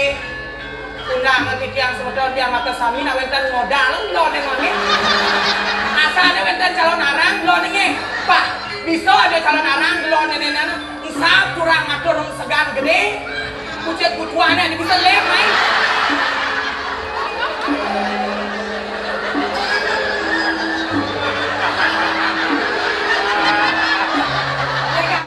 nggih. Undangan iki yang semedon yang mata sami nak wenten modal lho ning nggih. Asane wenten calon arang lho nggih. Pak, bisa ada calon arang lho nenenan. Isap kurang ngatur segan gede. Kucet kutuane bisa